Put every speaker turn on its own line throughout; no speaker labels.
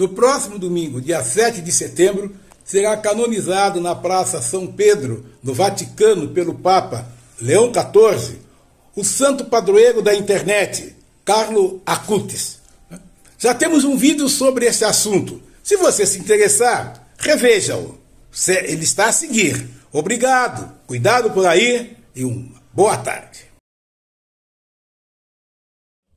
No próximo domingo, dia 7 de setembro, será canonizado na Praça São Pedro, no Vaticano, pelo Papa Leão XIV, o santo padroeiro da internet, Carlo Acutis. Já temos um vídeo sobre esse assunto. Se você se interessar, reveja-o. Ele está a seguir. Obrigado, cuidado por aí e uma boa tarde.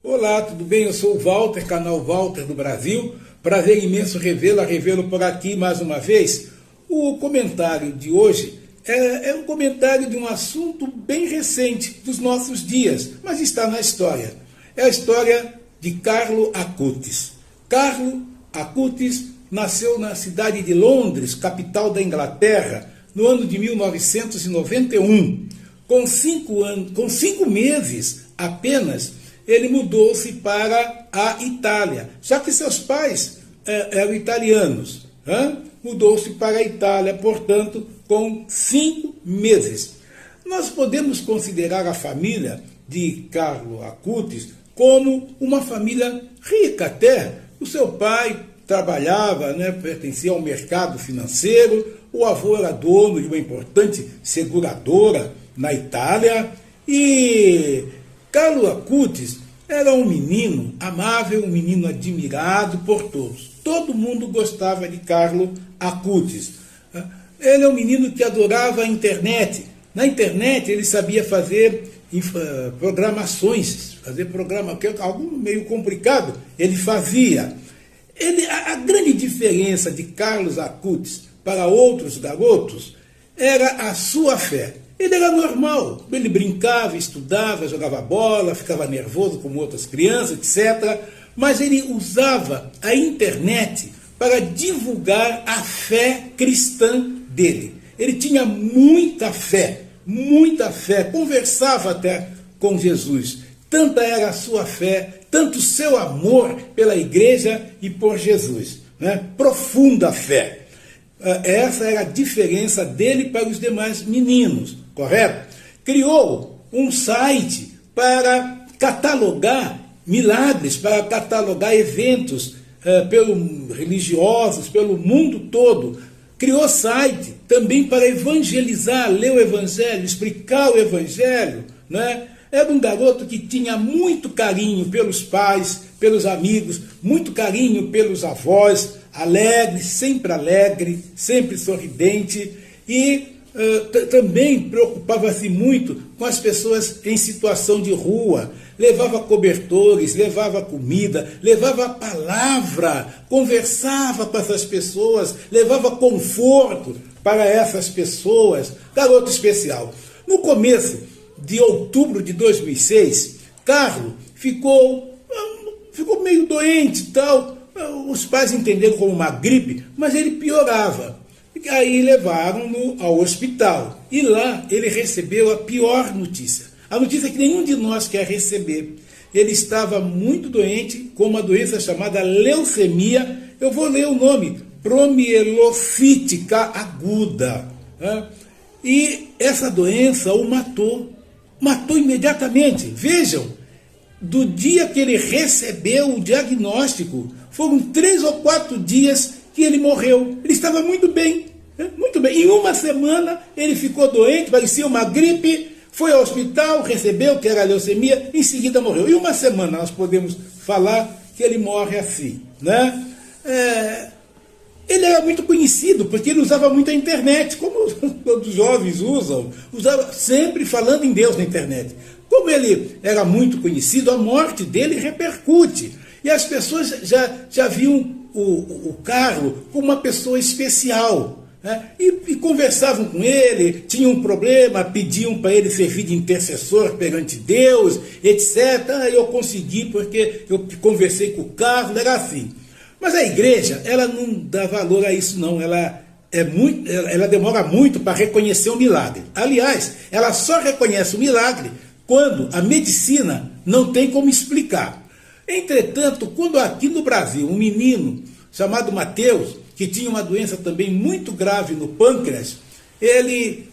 Olá, tudo bem? Eu sou o Walter, canal Walter do Brasil. Prazer imenso revê-lo por aqui mais uma vez. O comentário de hoje é um comentário de um assunto bem recente dos nossos dias, mas está na história. É a história de Carlo Acutis. Carlo Acutis nasceu na cidade de Londres, capital da Inglaterra, no ano de 1991. Com 5 meses apenas, ele mudou-se para a Itália, já que seus pais eram italianos. Mudou-se para a Itália, portanto, com 5 meses. Nós podemos considerar a família de Carlo Acutis como uma família rica até. O seu pai trabalhava, pertencia ao mercado financeiro, o avô era dono de uma importante seguradora na Itália e Carlo Acutis era um menino amável, um menino admirado por todos. Todo mundo gostava de Carlo Acutis. Ele é um menino que adorava a internet. Na internet ele sabia fazer programações, algo meio complicado, ele fazia. A grande diferença de Carlos Acutis para outros garotos era a sua fé. Ele era normal, ele brincava, estudava, jogava bola, ficava nervoso como outras crianças, etc. Mas ele usava a internet para divulgar a fé cristã dele. Ele tinha muita fé, conversava até com Jesus. Tanta era a sua fé, tanto o seu amor pela igreja e por Jesus. Profunda fé. Essa era a diferença dele para os demais meninos, correto? Criou um site para catalogar milagres, para catalogar eventos religiosos pelo mundo todo. Criou site também para evangelizar, ler o evangelho, explicar o evangelho. Era um garoto que tinha muito carinho pelos pais, pelos amigos, muito carinho pelos avós, alegre, sempre sorridente e também preocupava-se muito com as pessoas em situação de rua. Levava cobertores, levava comida, levava a palavra, conversava com essas pessoas, levava conforto para essas pessoas. Garoto especial. No começo de outubro de 2006, Carlo ficou meio doente e tal. Os pais entenderam como uma gripe, mas ele piorava. Aí levaram-no ao hospital. E lá ele recebeu a pior notícia. A notícia que nenhum de nós quer receber. Ele estava muito doente, com uma doença chamada leucemia. Eu vou ler o nome. Promielocítica aguda. E essa doença o matou. Matou imediatamente. Vejam, do dia que ele recebeu o diagnóstico, foram 3 ou 4 dias que ele morreu. Ele estava muito bem, muito bem. Em uma semana ele ficou doente, parecia uma gripe, foi ao hospital, recebeu que era leucemia, em seguida morreu. Em uma semana nós podemos falar que ele morre assim. Ele era muito conhecido, porque ele usava muito a internet, como todos os jovens usava sempre falando em Deus na internet. Como ele era muito conhecido, a morte dele repercute. E as pessoas já viam o Carlo como uma pessoa especial. E conversavam com ele, tinham um problema, pediam para ele servir de intercessor perante Deus, etc. Eu consegui porque eu conversei com o Carlo, era assim. Mas a igreja, ela não dá valor a isso não, ela demora muito para reconhecer o milagre. Aliás, ela só reconhece o milagre quando a medicina não tem como explicar. Entretanto, quando aqui no Brasil um menino chamado Mateus, que tinha uma doença também muito grave no pâncreas, ele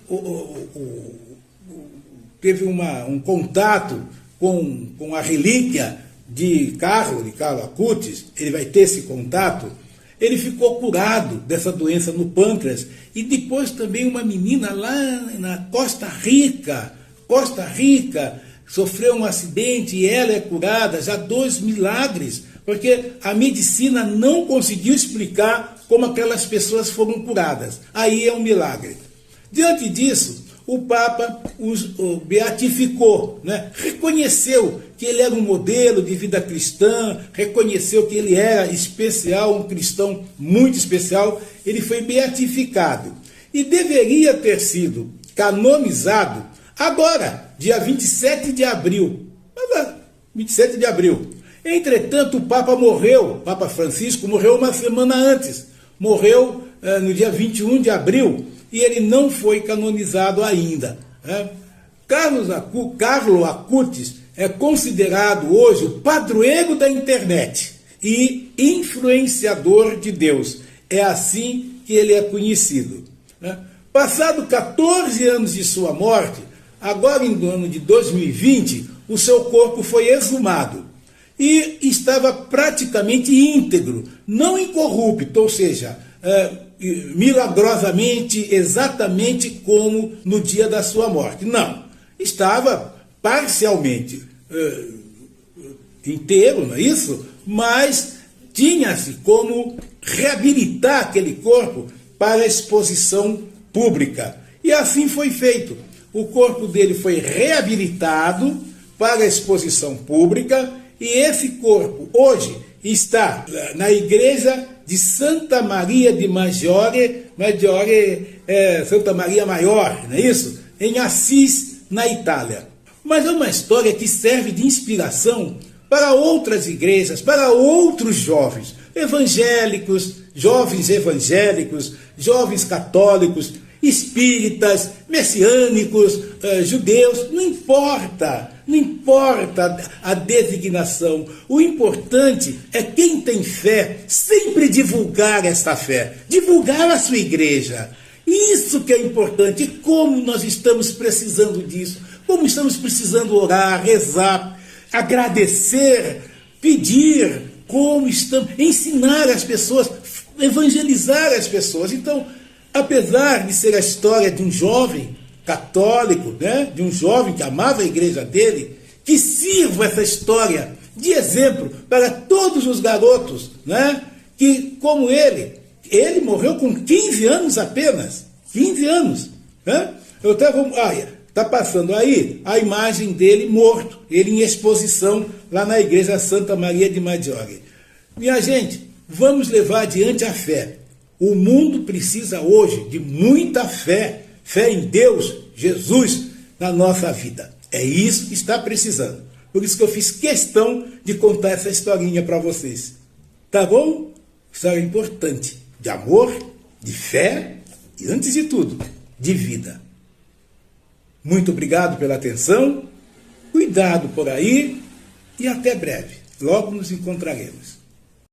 teve um contato com a relíquia de Carlo Acutis, ele vai ter esse contato, ele ficou curado dessa doença no pâncreas. E depois também uma menina lá na Costa Rica, sofreu um acidente e ela é curada, já 2 milagres, porque a medicina não conseguiu explicar como aquelas pessoas foram curadas. Aí é um milagre. Diante disso, o Papa o beatificou, né? Reconheceu que ele era um modelo de vida cristã, reconheceu que ele era especial, um cristão muito especial, ele foi beatificado. E deveria ter sido canonizado agora, dia 27 de abril. 27 de abril. Entretanto, o Papa morreu, o Papa Francisco morreu uma semana antes. Morreu no dia 21 de abril e ele não foi canonizado ainda. Carlo Acutis é considerado hoje o padroeiro da internet e influenciador de Deus. É assim que ele é conhecido. Passado 14 anos de sua morte, agora no ano de 2020, o seu corpo foi exumado e estava praticamente íntegro, não incorrupto, ou seja, milagrosamente, exatamente como no dia da sua morte. Não, estava parcialmente inteiro, não é isso? Mas tinha-se como reabilitar aquele corpo para a exposição pública. E assim foi feito. O corpo dele foi reabilitado para a exposição pública e esse corpo hoje está na igreja de Santa Maria di Maggiore, Santa Maria Maior, não é isso? Em Assis, na Itália. Mas é uma história que serve de inspiração para outras igrejas, para outros jovens evangélicos, jovens católicos, espíritas, messiânicos, judeus, não importa a designação. O importante é quem tem fé sempre divulgar esta fé, divulgar a sua igreja. Isso que é importante. E como nós estamos precisando disso, como estamos precisando orar, rezar, agradecer, pedir, como estamos, ensinar as pessoas, evangelizar as pessoas. Então, apesar de ser a história de um jovem católico, né, de um jovem que amava a igreja dele, que sirva essa história de exemplo para todos os garotos, né, que como ele morreu com 15 anos apenas, 15 anos. Né? Eu está passando aí a imagem dele morto, ele em exposição lá na igreja Santa Maria di Maggiore. Minha gente, vamos levar adiante a fé. O mundo precisa hoje de muita fé, fé em Deus, Jesus, na nossa vida. É isso que está precisando. Por isso que eu fiz questão de contar essa historinha para vocês. Tá bom? História importante, de amor, de fé e, antes de tudo, de vida. Muito obrigado pela atenção, cuidado por aí e até breve. Logo nos encontraremos.